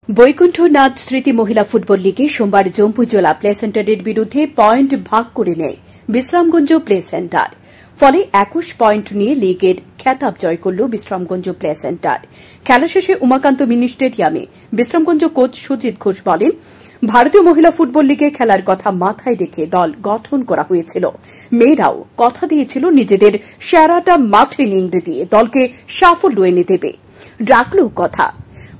বৈকুণ্ঠনাথ স্মৃতি মহিলা ফুটবল লিগে সোমবার জম্পুজলা প্লে সেন্টারের বিরুদ্ধে পয়েন্ট ভাগ করে নেয় বিশ্রামগঞ্জ প্লে সেন্টার। ফলে 21 পয়েন্ট নিয়ে লিগের খেতাব জয় করল বিশ্রামগঞ্জ প্লে সেন্টার। খেলা শেষে উমাকান্ত মিনি স্টেডিয়ামে বিশ্রামগঞ্জ কোচ সুজিত ঘোষ বলেন, ভারতীয় মহিলা ফুটবল লিগে খেলার কথা মাথায় রেখে দল গঠন করা হয়েছিল। মেয়েরাও কথা দিয়েছিল নিজেদের সেরাটা মাঠে নিংড়ে দিয়ে দলকে সাফল্য এনে দেবে। রাখল কথা।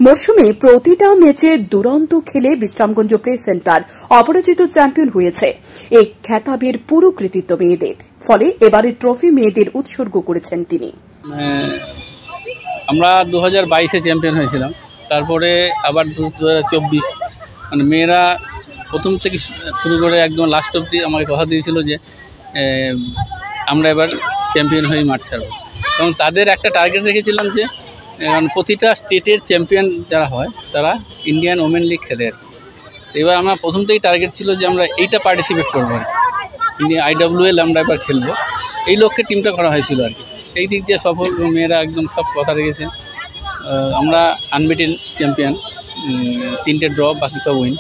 মরশুমে প্রতিটা ম্যাচে দুরন্ত খেলে বিশ্রামগঞ্জ প্লে সেন্টার অপরাজিত চ্যাম্পিয়ন হয়েছে। এই খেতাবের পুরো কৃতিত্ব মেয়েদের। ফলে এবারের ট্রফি মেয়েদের উৎসর্গ করেছেন তিনি। আমরা 2022-এ চ্যাম্পিয়ন হয়েছিলাম, তারপরে আবার 2024 মানে মেয়েরা প্রথম থেকে শুরু করে একদম লাস্ট অবধি আমাকে কথা দিয়েছিল যে আমরা এবার চ্যাম্পিয়ন হয়ে মাঠ ছাড়ব, এবং তাদের একটা টার্গেট রেখেছিলাম যে প্রতিটা স্টেটের চ্যাম্পিয়ন যারা হয় তারা ইন্ডিয়ান ওমেন লিগ খেলে আর কি। এবার আমার প্রথম থেকেই টার্গেট ছিল যে আমরা এইটা পার্টিসিপেট করবো আর কি, IWL আমরা এবার খেলবো, এই লক্ষ্যে টিমটা করা হয়েছিল আর কি। এই দিক দিয়ে সফল, মেয়েরা একদম সব কথা রেখেছে। আমরা আনবিটেন চ্যাম্পিয়ন, 3টে ড্র, বাকি সব উইন।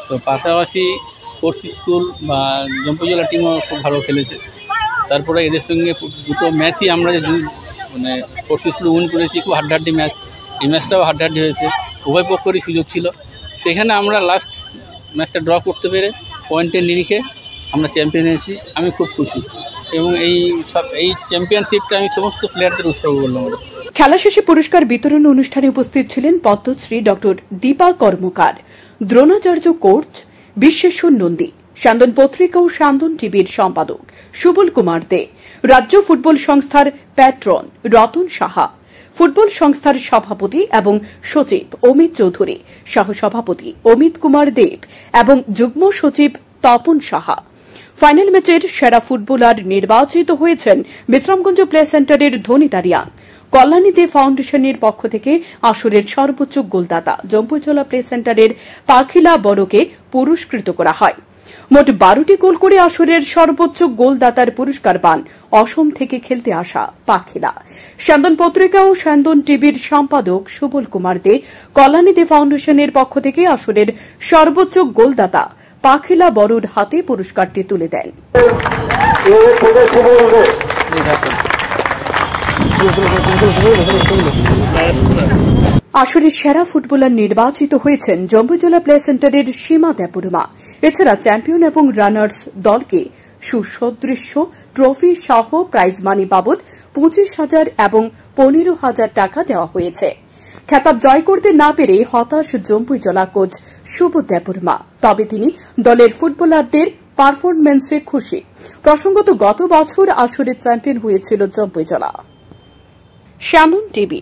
তো পাশাপাশি কোর্স স্কুল বা জম্পুজলা টিমও খুব ভালো খেলেছে। তারপরে এদের সঙ্গে দুটো ম্যাচই আমরা যে মানে কোর্স স্কুল উইন করেছি, খুব হাড্ডাহাড্ডি ম্যাচ। এই ম্যাচটাও হাড্ডাহাড্ডি হয়েছে, উভয় পক্ষেরই সুযোগ ছিল। সেখানে আমরা লাস্ট ম্যাচটা ড্র করতে পেরে পয়েন্টের নিরিখে আমরা চ্যাম্পিয়ন হয়েছি। আমি খুব খুশি, এবং এই চ্যাম্পিয়নশিপটা আমি সমস্ত প্লেয়ারদের উৎসর্গ করলাম। খেলা শেষে পুরস্কার বিতরণ অনুষ্ঠানে উপস্থিত ছিলেন পদ্মশ্রী ডক্টর দীপা কর্মকার, দ্রোণাচার্য কোচ বিশ্বেশ্বর নন্দী, স্যান্দন পত্রিকা ও স্যান্দন টিভির সম্পাদক সুবল কুমার দে, রাজ্য ফুটবল সংস্থার প্যাট্রন রতন সাহা, ফুটবল সংস্থার সভাপতি এবং সচিব অমিত চৌধুরী, সহসভাপতি অমিত কুমার দেব এবং যুগ্ম সচিব তপন সাহা। ফাইনাল ম্যাচের সেরা ফুটবলার নির্বাচিত হয়েছেন বিশ্রামগঞ্জ প্লে সেন্টারের ধনিতা রিয়াং। কল্যাণী দে ফাউন্ডেশনের পক্ষ থেকে আসরের সর্বোচ্চ গোলদাতা জম্পুজলা প্লে সেন্টারের পাখিলা বড়কে পুরস্কৃত করা হয়। মোট 12টি গোল করে আসরের সর্বোচ্চ গোলদাতার পুরস্কার পান অসম থেকে খেলতে আসা পাখিলা। স্যান্দন পত্রিকা ও স্যান্দন টিভির সম্পাদক সুবল কুমার দে কল্যাণী দে ফাউন্ডেশনের পক্ষ থেকে আসরের সর্বোচ্চ গোলদাতা পাখিলা বড়ুর হাতে পুরস্কারটি তুলে দেন। আসরের সেরা ফুটবলার নির্বাচিত হয়েছেন জম্পুজলা প্লে সেন্টারের সীমা দেববর্মা। এছাড়া চ্যাম্পিয়ন এবং রানার্স দলকে সুসদৃশ্য ট্রফি সহ প্রাইজ মানি বাবদ 25,000 এবং 15,000 টাকা দেওয়া হয়েছে। খেতাব জয় করতে না পেরে হতাশ জম্পুজলা কোচ শুভ দেববর্মা, তবে তিনি দলের ফুটবলারদের পারফরম্যান্সে খুশি। প্রসঙ্গত, গত বছর আসরের চ্যাম্পিয়ন হয়েছিল জম্পুজলা। স্যান্দন টিভি।